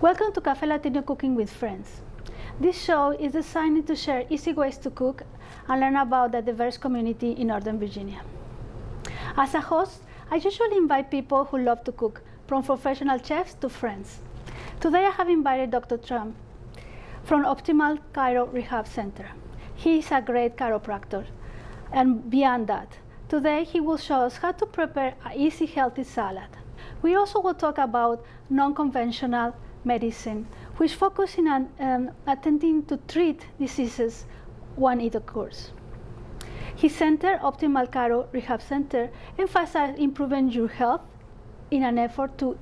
Welcome to Cafe Latino Cooking with Friends. This show is designed to share easy ways to cook and learn about the diverse community in Northern Virginia. As a host, I usually invite people who love to cook, from professional chefs to friends. Today I have invited Dr. Tran from Optimal Chiro-Rehab Center. He is a great chiropractor. And beyond that, today he will show us how to prepare an easy, healthy salad. We also will talk about non-conventional medicine, which focuses on attempting to treat diseases when it occurs. His center, Optimal Chiro-Rehab Center, emphasizes improving your health in an effort to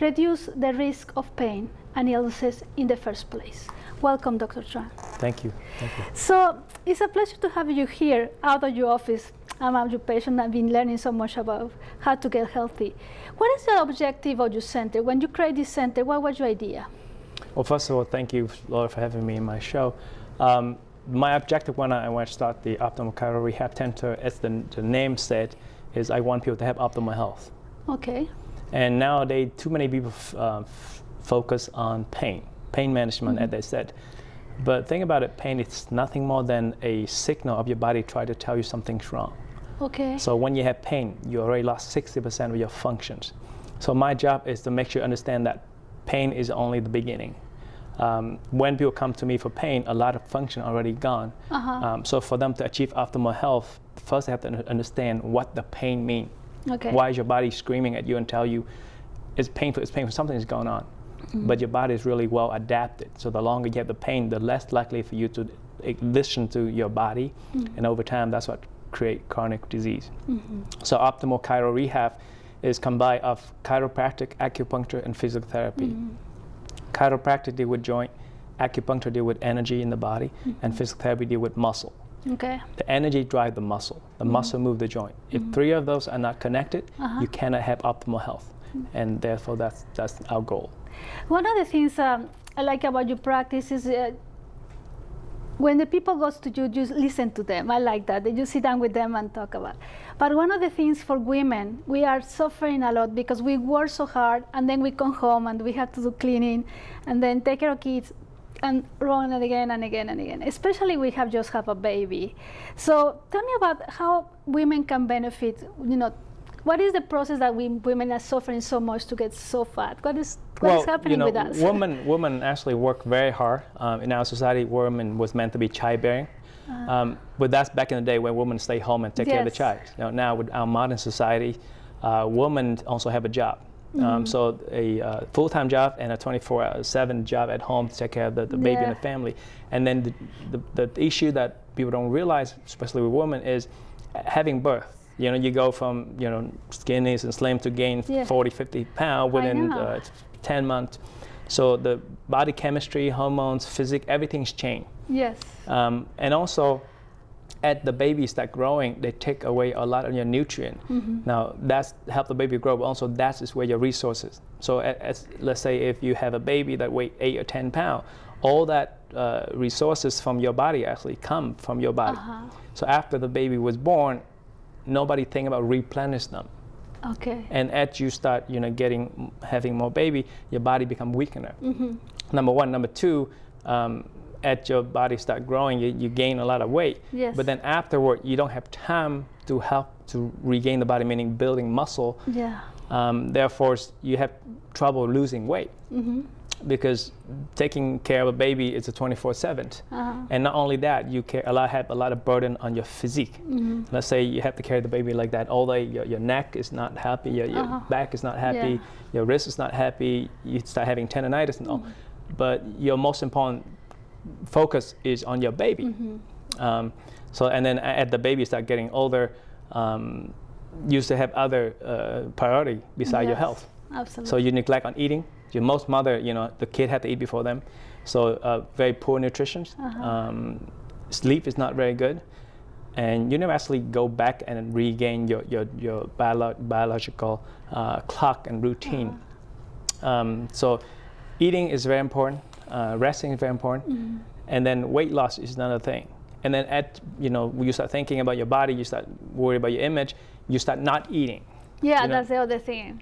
reduce the risk of pain and illnesses in the first place. Welcome, Dr. Tran. Thank you. Thank you. So it's a pleasure to have you here out of your office. I'm your patient. I've been learning so much about how to get healthy. What is the objective of your center? When you created this center, what was your idea? Well, first of all, thank you, Laura, for having me in my show. My objective when I went to start the Optimal Chiro-Rehab Center, as the name said, is I want people to have optimal health. Okay. And nowadays, too many people focus on pain management, as they said. But think about it, pain is nothing more than a signal of your body trying to tell you something's wrong. Okay. So when you have pain, you already lost 60% of your functions. So my job is to make sure you understand that pain is only the beginning. When people come to me for pain, a lot of function already gone. So for them to achieve optimal health, first they have to understand what the pain means. Okay. Why is your body screaming at you and tell you it's painful, something is going on. But your body is really well adapted. So the longer you have the pain, the less likely for you to listen to your body. And over time, that's what creates chronic disease. So optimal chiro rehab is combined of chiropractic, acupuncture, and physical therapy. Chiropractic deal with joint, acupuncture deal with energy in the body, and physical therapy deal with muscle. Okay. The energy drives the muscle. The muscle moves the joint. If three of those are not connected, you cannot have optimal health. And therefore, that's our goal. One of the things I like about your practice is when the people go to you, just listen to them. I like that. You sit down with them and talk about it. But one of the things for women, we are suffering a lot because we work so hard and then we come home and we have to do cleaning and then take care of kids and run it again and again and again. Especially we have just have a baby. So tell me about how women can benefit. You know, what is the process that women are suffering so much to get so fat? What is happening with us? Women actually work very hard. In our society, women was meant to be childbearing. But that's back in the day when women stay home and take care of the child. Now with our modern society, women also have a job. So a full-time job and a 24/7 job at home to take care of the baby and the family. And then the issue that people don't realize, especially with women, is having birth. You know, you go from, skinny and slim to gain 40, 50 pounds within 10 months. So the body chemistry, hormones, physics, everything's changed. Yes. And also, as the baby start growing, they take away a lot of your nutrient. Now, that's help the baby grow, but also that is where your resources. So let's say if you have a baby that weighs 8 or 10 pounds, all that resources from your body actually come from your body. So after the baby was born, nobody think about replenish them. Okay. And as you start, having more baby, your body become weaker. Number one. Number two, as your body start growing, you gain a lot of weight. Yes. But then afterward, you don't have time to help to regain the body, meaning building muscle. Yeah. Therefore, you have trouble losing weight. Because taking care of a baby is a 24/7. And not only that, you have a lot of burden on your physique. Let's say you have to carry the baby like that all day, your neck is not happy, your back is not happy, your wrist is not happy, you start having tendonitis and all. But your most important focus is on your baby. And then as the baby start getting older, you used to have other priority beside your health. Absolutely. So you neglect on eating. Most mother, the kid had to eat before them. So very poor nutrition. Sleep is not very good. And you never actually go back and regain your biological clock and routine. So eating is very important. Resting is very important. And then weight loss is another thing. And then when you start thinking about your body, you start worried about your image, you start not eating. Yeah, You know? that's the other thing.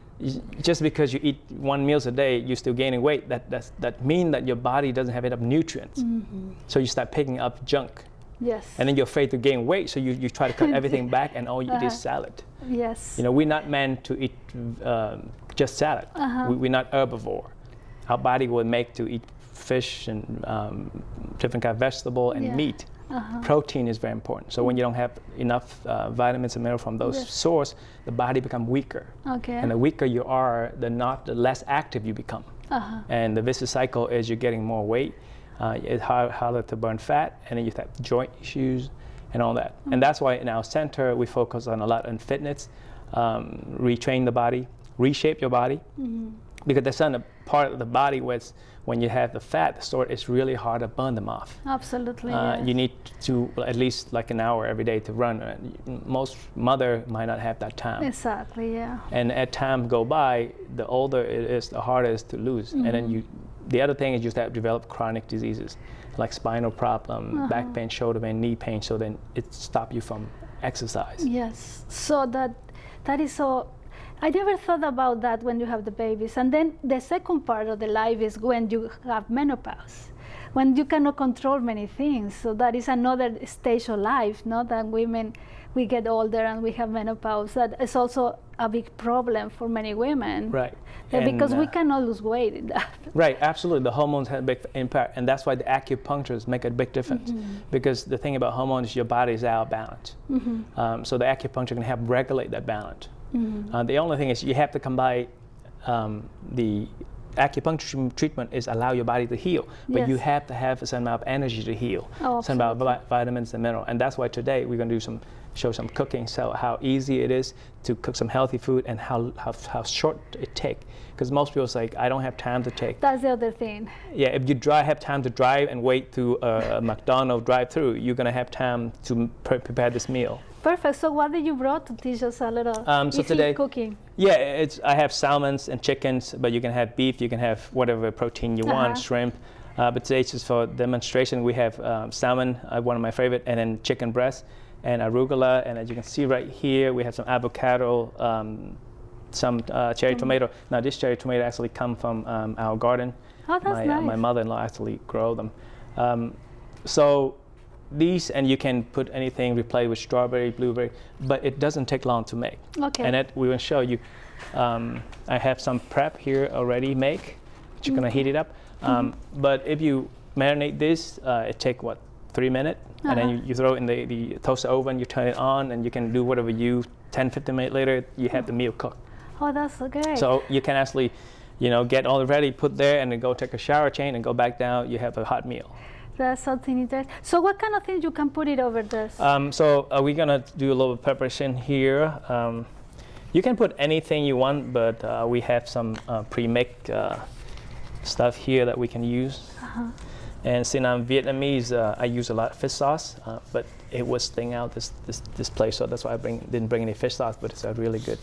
Just because you eat 1 meal a day, you're still gaining weight. That means that your body doesn't have enough nutrients. So you start picking up junk. Yes. And then you're afraid to gain weight, so you try to cut everything back, and all you eat is salad. Yes. You know, we're not meant to eat just salad. We're not herbivore. Our body was made to eat fish and different kind of vegetable and meat. Protein is very important. So when you don't have enough vitamins and minerals from those sources, the body becomes weaker. Okay. And the weaker you are, the less active you become. And the vicious cycle is you're getting more weight. It's harder to burn fat, and then you have joint issues and all that. And that's why in our center we focus on a lot on fitness, retrain the body, reshape your body, because there's a part of the body where when you have the fat stored, it's really hard to burn them off. Absolutely. Yes. You need to at least like an hour every day to run. Most mother might not have that time. Exactly. Yeah. And as time go by, the older it is, the harder it is to lose. And then the other thing is you have develop chronic diseases like spinal problem, back pain, shoulder pain, knee pain. So then it stops you from exercise. Yes. So that is so. I never thought about that when you have the babies. And then the second part of the life is when you have menopause, when you cannot control many things. So that is another stage of life, not that women, we get older and we have menopause. That is also a big problem for many women. Right. Because we cannot lose weight in that. Right, absolutely. The hormones have a big impact, and that's why the acupuncturists make a big difference. Because the thing about hormones is your body is out of balance. So the acupuncture can help regulate that balance. The only thing is you have to combine the acupuncture treatment is allow your body to heal, but you have to have a certain amount of energy to heal, certain amount of vitamins and minerals, and that's why today we're going to show some cooking, so how easy it is to cook some healthy food and how short it takes. Because most people say, I don't have time to take. That's the other thing. Yeah, if you have time to drive and wait to a McDonald's drive-through, you're going to have time to prepare this meal. Perfect. So what did you brought to teach us a little so easy today, cooking? Yeah, I have salmons and chickens, but you can have beef, you can have whatever protein you want, shrimp. But today, just for demonstration, we have salmon, one of my favorite, and then chicken breast and arugula. And as you can see right here, we have some avocado, some cherry tomato. Now this cherry tomato actually come from our garden. Oh, that's nice. My mother-in-law actually grow them. So these, and you can put anything, replace with strawberry, blueberry, but it doesn't take long to make. Okay. And that we will show you. I have some prep here already make. You're gonna heat it up. But if you marinate this, it take 3 minutes, and then you throw it in the toaster oven, you turn it on, and you can do whatever 10-15 minutes later, you have the meal cooked. Oh, that's so great. So you can actually, get all ready, put there, and then go take a shower, change, and go back down. You have a hot meal. That's something interesting. So what kind of things you can put it over this? So we're gonna do a little preparation here. You can put anything you want, but we have some pre-made stuff here that we can use. And since I'm Vietnamese, I use a lot of fish sauce, but it was staying out this place, so that's why I didn't bring any fish sauce, but it's a really good.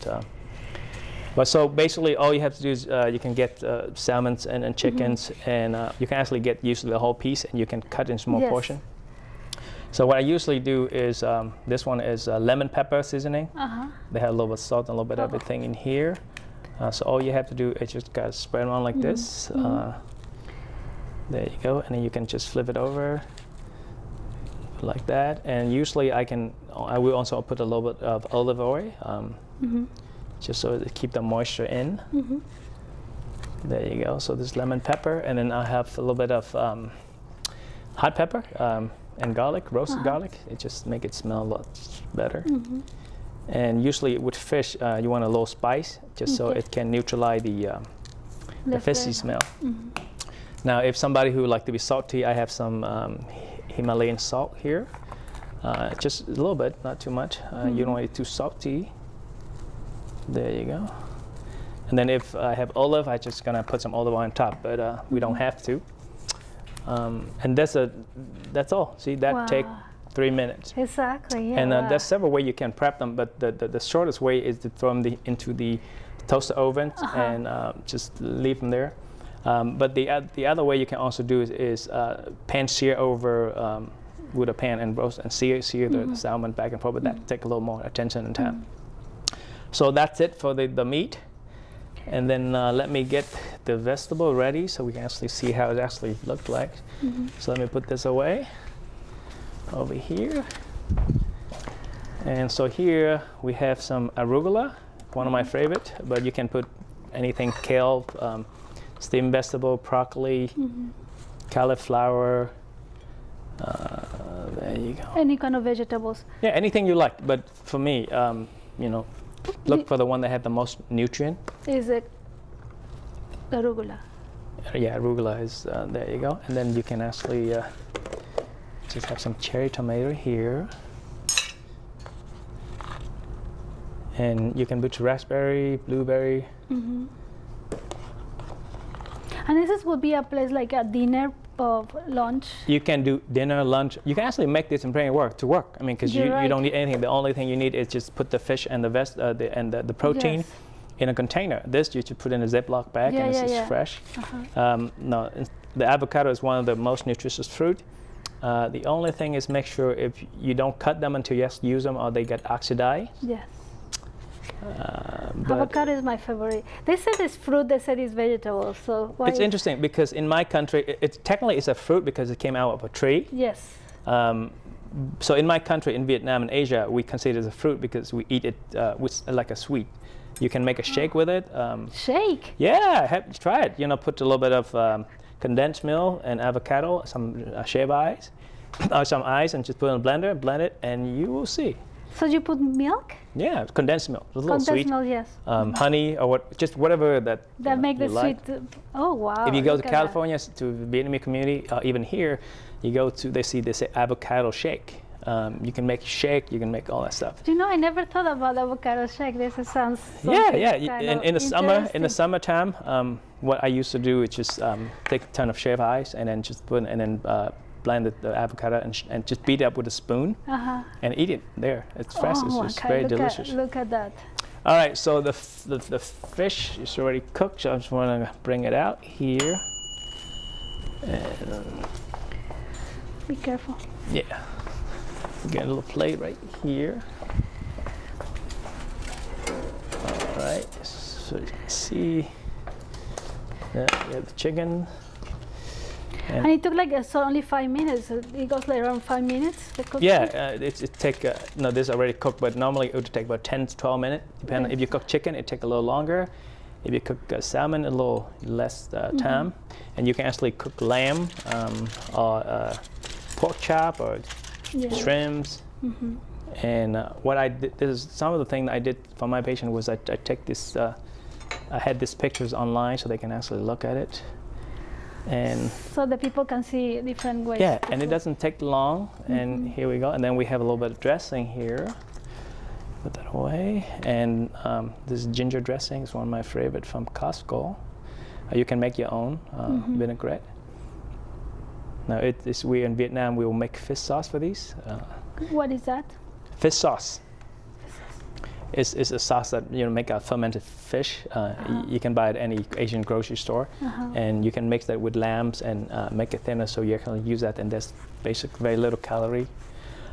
But so basically, all you have to do is you can get salmons and chickens, and you can actually get usually the whole piece, and you can cut in small portion. So what I usually do is this one is lemon pepper seasoning. They have a little bit of salt and a little bit of everything in here. So all you have to do is just gotta spread them on like this. There you go, and then you can just flip it over like that. And usually I will also put a little bit of olive oil. Just so to keep the moisture in. There you go. So this lemon pepper, and then I have a little bit of hot pepper and garlic, roasted garlic. It just make it smell a lot better. And usually with fish, you want a little spice, just so it can neutralize the fishy smell. Now, if somebody who would like to be salty, I have some Himalayan salt here. Just a little bit, not too much. You don't want it too salty. There you go. And then if I have olive, I'm just gonna put some olive oil on top, but we don't have to. And that's all. See, that take 3 minutes. Exactly, yeah. And there's several ways you can prep them, but the shortest way is to throw them into the toaster oven and just leave them there. But the other way you can also do is pan sear over with a pan and roast and sear the salmon back and forth, but that take a little more attention and time. So that's it for the meat. And then let me get the vegetable ready so we can actually see how it actually looked like. So let me put this away over here. And so here we have some arugula, one of my favorite, but you can put anything, kale, steamed vegetable, broccoli, cauliflower. There you go. Any kind of vegetables. Yeah, anything you like. But for me, you know, look for the one that had the most nutrient. Is it arugula? Yeah, arugula is, there you go. And then you can actually just have some cherry tomato here. And you can put raspberry, blueberry. And this would be a place like a dinner of lunch. You can do dinner, lunch. You can actually make this and bring it to work. I mean, because you don't need anything. The only thing you need is just put the fish and the protein in a container. This you should put in a Ziploc bag and it's just fresh. No, the avocado is one of the most nutritious fruit. The only thing is make sure if you don't cut them until you use them or they get oxidized. Yes. Avocado is my favorite. They said it's fruit, they said it's vegetable. So why? It's interesting because in my country, it's technically it's a fruit because it came out of a tree. Yes. So in my country, in Vietnam and Asia, we consider it as a fruit because we eat it with like a sweet. You can make a shake with it. Shake? Yeah, try it. You know, put a little bit of condensed milk and avocado, some shaved ice, or some ice, and just put it in a blender, blend it, and you will see. So you put milk? Yeah, condensed milk. A little sweet. Condensed milk, yes. Honey or just whatever that make the like. sweet. Oh wow! If you go to California to the Vietnamese community, even here, you go to they say avocado shake. You can make shake. You can make all that stuff. Do you know? I never thought about avocado shake. This sounds. Yeah. In the summertime, what I used to do is just take a ton of shaved ice and then just put blend the avocado and just beat it up with a spoon and eat it there. It's fresh. It's just very delicious. Look at that. All right, so the fish is already cooked. So I just want to bring it out here. And, be careful. Yeah. Get a little plate right here. All right, so you can see. Yeah, we have the chicken. And it took like only 5 minutes. It goes like around 5 minutes. It take no, this is already cooked, but normally it would take about 10 to 12 minutes. Depending if you cook chicken, it take a little longer. If you cook salmon, a little less time. And you can actually cook lamb or pork chop or shrimps. And what I did, this is some of the thing I did for my patient was I take this. I had these pictures online so they can actually look at it. And so the people can see different ways. Yeah, and it doesn't take long. And here we go. And then we have a little bit of dressing here. Put that away. And this ginger dressing is one of my favorite from Costco. You can make your own vinaigrette. Now we in Vietnam we will make fish sauce for these. What is that? Fish sauce. It's a sauce that make a fermented fish. You can buy it at any Asian grocery store, and you can mix that with lambs and make it thinner, so you can use that, and there's basically very little calorie.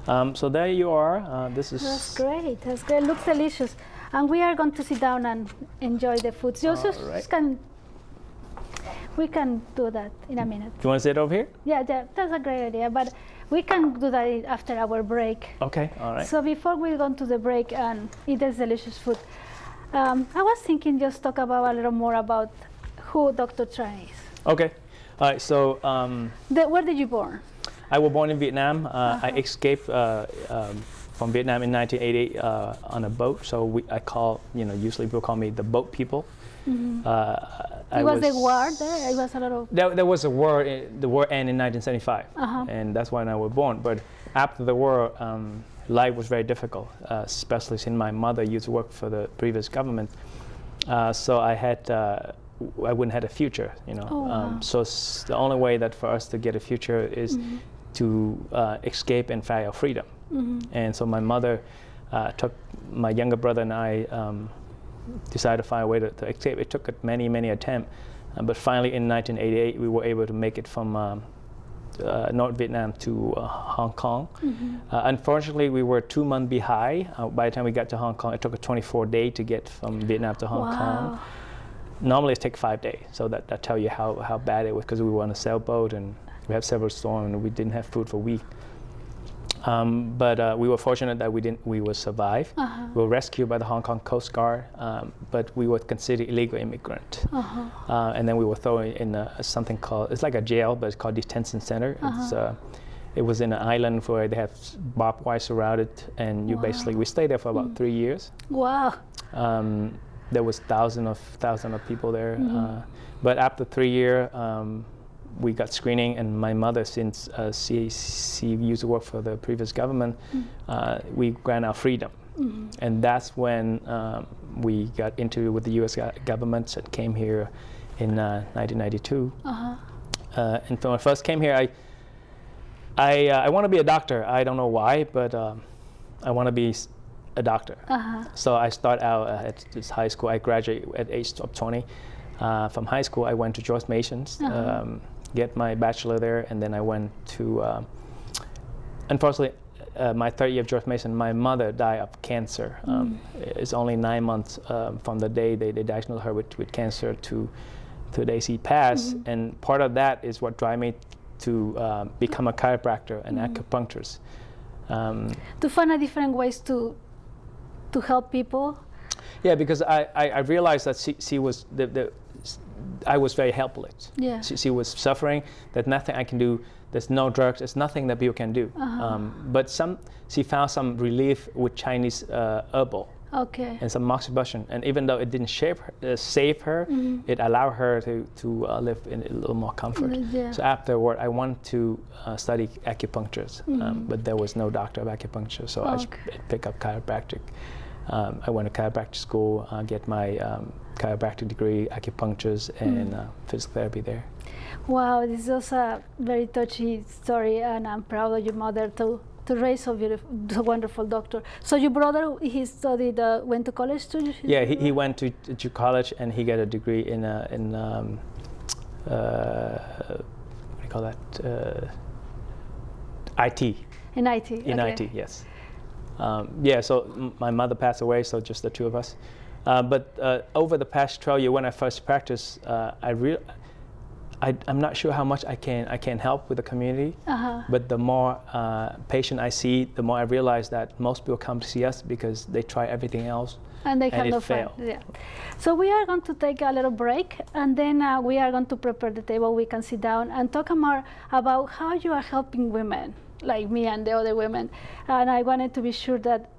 So there you are. That's great. That's great. It looks delicious, and we are going to sit down and enjoy the food. We can do that in a minute. Do you want to sit over here? Yeah, that's a great idea. But we can do that after our break. Okay, all right. So before we go to the break and eat this delicious food, I was thinking just talk about a little more about who Dr. Tran is. Okay, all right. So where did you born? I was born in Vietnam. I escaped from Vietnam in 1988 on a boat. So I call usually people call me the boat people. It was the war there? It was a lot of... There was a war. The war ended in 1975, and that's when I was born. But after the war, life was very difficult, especially since my mother used to work for the previous government. So I wouldn't have a future, So the only way that for us to get a future is to escape and fight our freedom. And so my mother took my younger brother and I decided to find a way to escape. It took many attempts, but finally in 1988 we were able to make it from North Vietnam to Hong Kong. Unfortunately, we were 2 months behind. By the time we got to Hong Kong, it took a 24 days to get from Vietnam to Hong Kong. Normally it takes 5 days, so that tells you how bad it was, because we were on a sailboat and we had several storms and we didn't have food for a week. But we were fortunate that we would survive. We were rescued by the Hong Kong Coast Guard, but we were considered illegal immigrant. And then we were thrown in something called, it's like a jail, but it's called detention center. It was in an island where they have barbed wire surrounded, and you basically, we stayed there for about 3 years. Wow. There was thousands of people there. But after 3 years, we got screening, and my mother, since she used to work for the previous government, we grant our freedom. And that's when we got into with the U.S. government and came here in 1992. And when I first came here, I want to be a doctor. I don't know why, but I want to be a doctor. So I start out at this high school. I graduated at the age of 20. From high school, I went to George Mason's, get my bachelor there, and then I went to, unfortunately, my third year of George Mason, my mother died of cancer. It's only 9 months from the day they diagnosed her with cancer to the day she passed, and part of that is what drive me to become a chiropractor and acupuncturist. To find different ways to help people? Yeah, because I realized that she was, I was very helpless. Yeah. She was suffering, there's nothing I can do, there's no drugs, there's nothing that people can do. But she found some relief with Chinese herbal. Okay. And some moxibustion. And even though it didn't save her, it allowed her to live in a little more comfort. Yeah. So afterward, I wanted to study acupuncture, but there was no doctor of acupuncture, so I picked up chiropractic. I went to chiropractic school, get my chiropractic degree, acupuncture, and physical therapy there. Wow, this is a very touchy story, and I'm proud of your mother to raise so wonderful doctor. So your brother, he studied, went to college too? Yeah, he went to college, and he got a degree in what do you call that? IT. In IT. In IT, yes. Yeah, so my mother passed away, so just the two of us. But over the past 12 years, when I first practiced, I'm not sure how much I can help with the community. But the more patient I see, the more I realize that most people come to see us because they try everything else and they have no fail. Yeah. So we are going to take a little break, and then we are going to prepare the table. We can sit down and talk more about how you are helping women like me and the other women. And I wanted to be sure that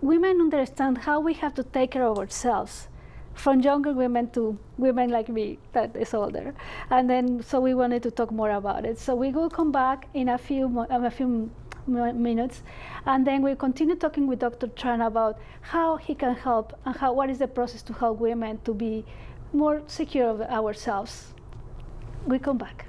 women understand how we have to take care of ourselves, from younger women to women like me that is older. And then, so we wanted to talk more about it. So we will come back in a few minutes, and then we'll continue talking with Dr. Tran about how he can help and what is the process to help women to be more secure of ourselves. We come back.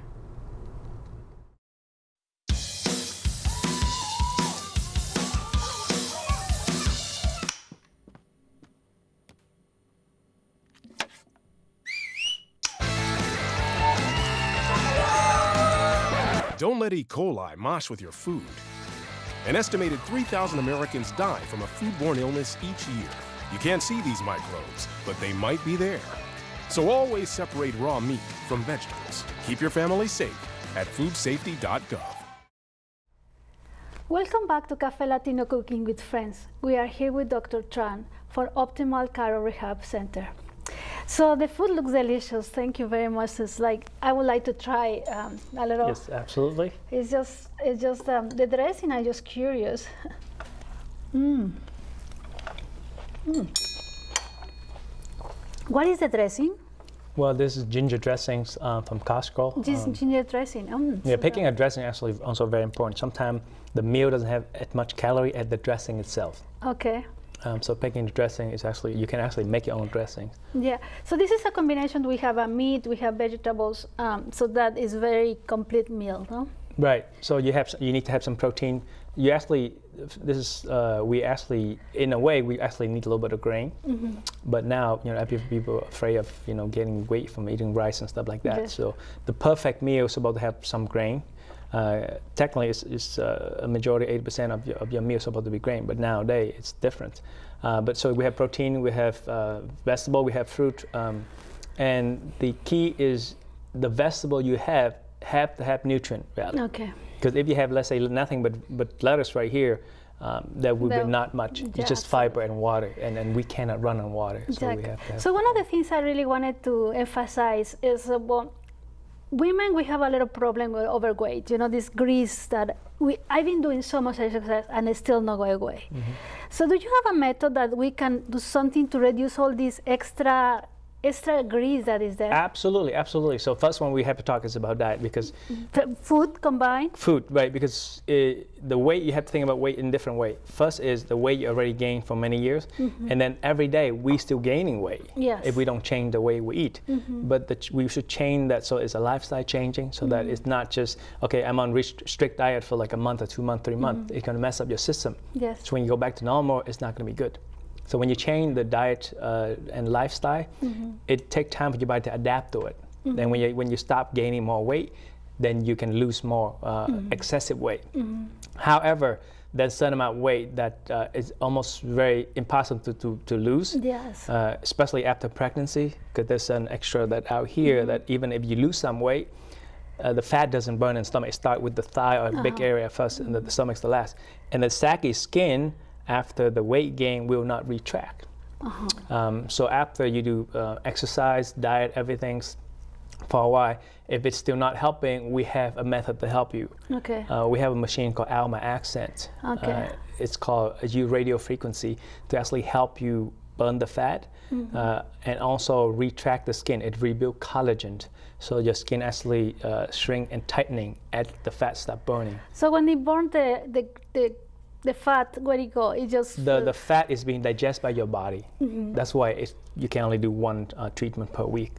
Don't let E. coli mosh with your food. An estimated 3,000 Americans die from a foodborne illness each year. You can't see these microbes, but they might be there. So always separate raw meat from vegetables. Keep your family safe at foodsafety.gov. Welcome back to Cafe Latino Cooking with Friends. We are here with Dr. Tran for Optimal Chiro-Rehab Center. So the food looks delicious. Thank you very much. It's like, I would like to try a little. Yes, absolutely. It's just the dressing. I'm just curious. What is the dressing? Well, this is ginger dressings from Costco. Ginger dressing. Yeah, picking a dressing actually is also very important. Sometimes the meal doesn't have as much calorie as the dressing itself. Okay. So picking the dressing is actually, you can actually make your own dressing. Yeah, so this is a combination. We have a meat, we have vegetables, so that is very complete meal, no? Right, so you need to have some protein. You actually, in a way, we actually need a little bit of grain. But now, people are afraid of, getting weight from eating rice and stuff like that. Yes. So the perfect meal is supposed to have some grain. Technically, it's a majority, 80% of your meal is supposed to be grain, but nowadays it's different. But so we have protein, we have vegetable, we have fruit, and the key is the vegetable you have to have nutrient value. Okay. Because if you have, let's say, nothing but lettuce right here, there would be not much. Yeah, It's just fiber and water, and we cannot run on water. Exactly. So we have to have. So one of the things I really wanted to emphasize is women, we have a little problem with overweight. You know, this grease that I've been doing so much exercise and it's still not going away. Mm-hmm. So do you have a method that we can do something to reduce all this extra grease that is there? Absolutely, absolutely. So first one we have to talk is about diet, because Food combined? food, right? Because the weight, you have to think about weight in different way. First is the weight you already gained for many years, and then every day we still gaining weight. Yes. If we don't change the way we eat, but we should change that, so it's a lifestyle changing, so that it's not just okay, I'm on strict diet for like a month or 2 months, 3 months. It's gonna mess up your system. Yes. So when you go back to normal, it's not gonna be good. So when you change the diet and lifestyle, it takes time for your body to adapt to it. Then when you stop gaining more weight, then you can lose more excessive weight. However, there's a certain amount of weight that is almost very impossible to lose, Yes. especially after pregnancy, because there's an extra that out here that even if you lose some weight, the fat doesn't burn in the stomach. It starts with the thigh or big area first, and the stomach's the last. And the saggy skin, after the weight gain, will not retract. So after you do exercise, diet, everything for a while, if it's still not helping, we have a method to help you. Okay. We have a machine called Alma accent. Okay. It's called a U radio frequency to actually help you burn the fat and also retract the skin. It rebuilds collagen, so your skin actually shrink and tightening as the fat stop burning. So when they burn the fat, where it go? It just The fat is being digested by your body. That's why you can only do one treatment per week.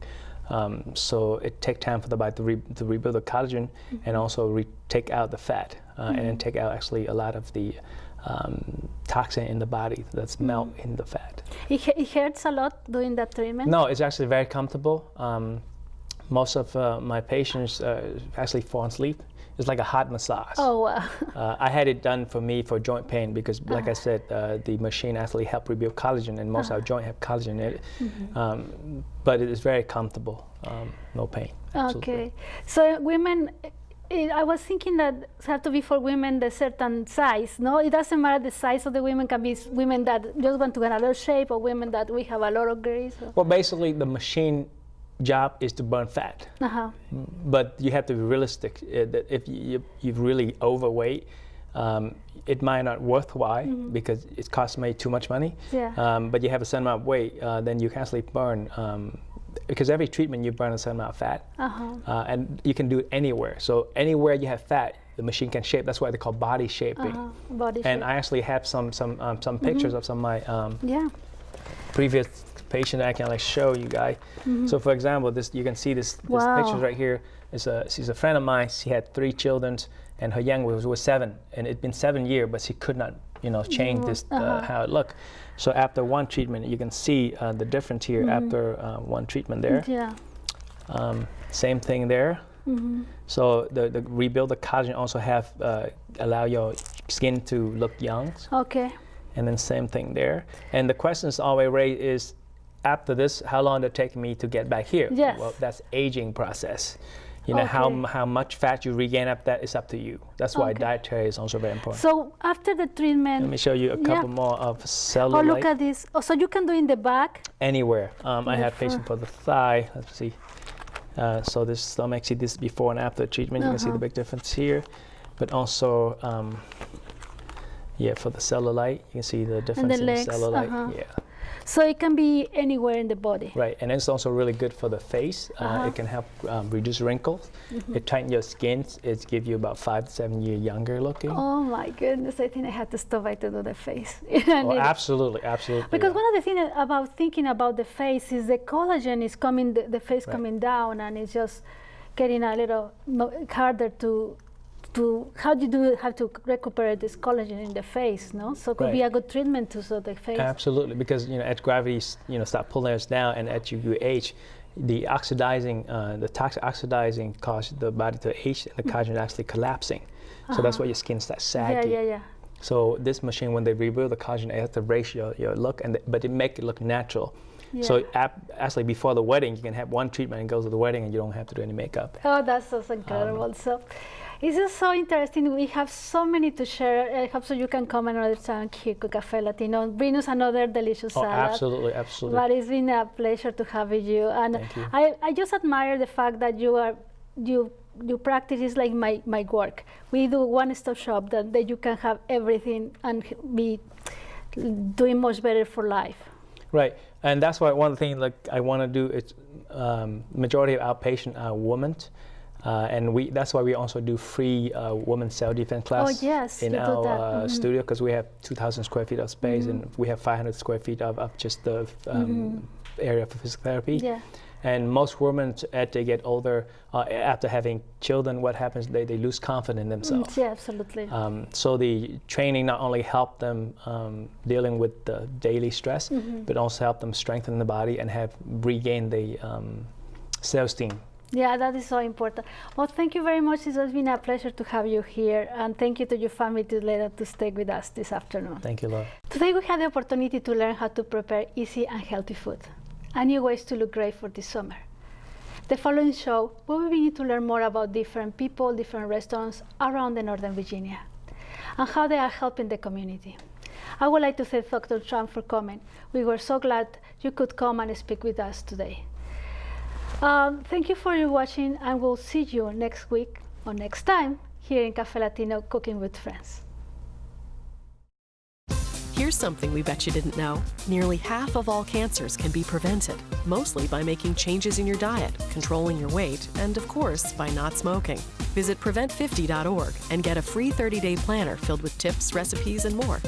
So it takes time for the body to rebuild the collagen and also take out the fat and then take out actually a lot of the toxin in the body that's melt in the fat. It hurts a lot doing that treatment? No, it's actually very comfortable. Most of my patients actually fall asleep. It's like a hot massage. Oh, wow. I had it done for me for joint pain because, like I said, the machine actually helped rebuild collagen, and most of our joint have collagen in it. But it is very comfortable, no pain. Absolutely. Okay. So women, I was thinking that it has to be for women the certain size, no? It doesn't matter the size of the women, can be women that just want to get a little shape or women that we have a lot of grease. Well, basically the machine job is to burn fat, but you have to be realistic. That if you're really overweight, it might not worthwhile because it costs me too much money. Yeah. But you have a certain amount of weight, then you can actually burn. Because every treatment you burn a certain amount of fat, and you can do it anywhere. So anywhere you have fat, the machine can shape. That's why they call body shaping. Body and shape. I actually have some pictures of some of my previous patient I can like show you guys. So for example, this you can see this picture right here. She's a friend of mine. She had 3 children, and her youngest was 7, and it'd been 7 years, but she could not, change this how it looked. So after one treatment, you can see the difference here after one treatment there. Yeah. Same thing there. So the rebuild the collagen also have allow your skin to look young. Okay. And then same thing there. And the questions always raised is, after this, how long did it take me to get back here? Yes. Well, that's aging process. How much fat you regain after that is up to you. That's why dietary is also very important. So after the treatment, Let me show you a couple more of cellulite. Oh, look at this. Oh, so you can do in the back? Anywhere. I have patients for the thigh. Let's see. So this stomach, see this before and after treatment. You can see the big difference here. But also, for the cellulite, you can see the difference in the cellulite. Yeah. So it can be anywhere in the body. Right, and it's also really good for the face. It can help reduce wrinkles. It tightens your skin. It gives you about 5 to 7 years younger looking. Oh my goodness, I think I had to stop by to do the face. Absolutely. Because one of the things about thinking about the face is the collagen is coming, the face coming down, and it's just getting a little harder to how do you have to recuperate this collagen in the face, no? So it could be a good treatment to the face. Absolutely, because as gravity start pulling us down, and as you age, the oxidizing, the toxic oxidizing causes the body to age, and the collagen actually collapsing. So that's why your skin starts saggy. Yeah. So this machine, when they rebuild the collagen, it has to raise your look, but it make it look natural. Yeah. So actually, before the wedding, you can have one treatment and go to the wedding, and you don't have to do any makeup. Oh, that's so incredible. So this is so interesting. We have so many to share. I hope so you can come another time here to Café Latino, bring us another delicious salad. Absolutely. But it's been a pleasure to have you. And thank you. I just admire the fact that you practice is like my work. We do one-stop shop that you can have everything and be doing much better for life. Right, and that's why one thing like I want to do is majority of our patients are women, and that's why we also do free women's self-defense class in our studio, because we have 2,000 square feet of space and we have 500 square feet of just the area for physical therapy. Yeah. And most women, as they get older, after having children, what happens? They lose confidence in themselves. Yeah, absolutely. So the training not only help them dealing with the daily stress, but also help them strengthen the body and regain the self-esteem. Yeah, that is so important. Well, thank you very much. It has been a pleasure to have you here, and thank you to your family to stay with us this afternoon. Thank you, Laura. Today we had the opportunity to learn how to prepare easy and healthy food, and new ways to look great for this summer. The following show, we will begin to learn more about different people, different restaurants around the Northern Virginia, and how they are helping the community. I would like to thank Dr. Tran for coming. We were so glad you could come and speak with us today. Thank you for watching, and we'll see you next week or next time here in Café Latino Cooking with Friends. Here's something we bet you didn't know. Nearly half of all cancers can be prevented, mostly by making changes in your diet, controlling your weight, and of course, by not smoking. Visit prevent50.org and get a free 30-day planner filled with tips, recipes, and more.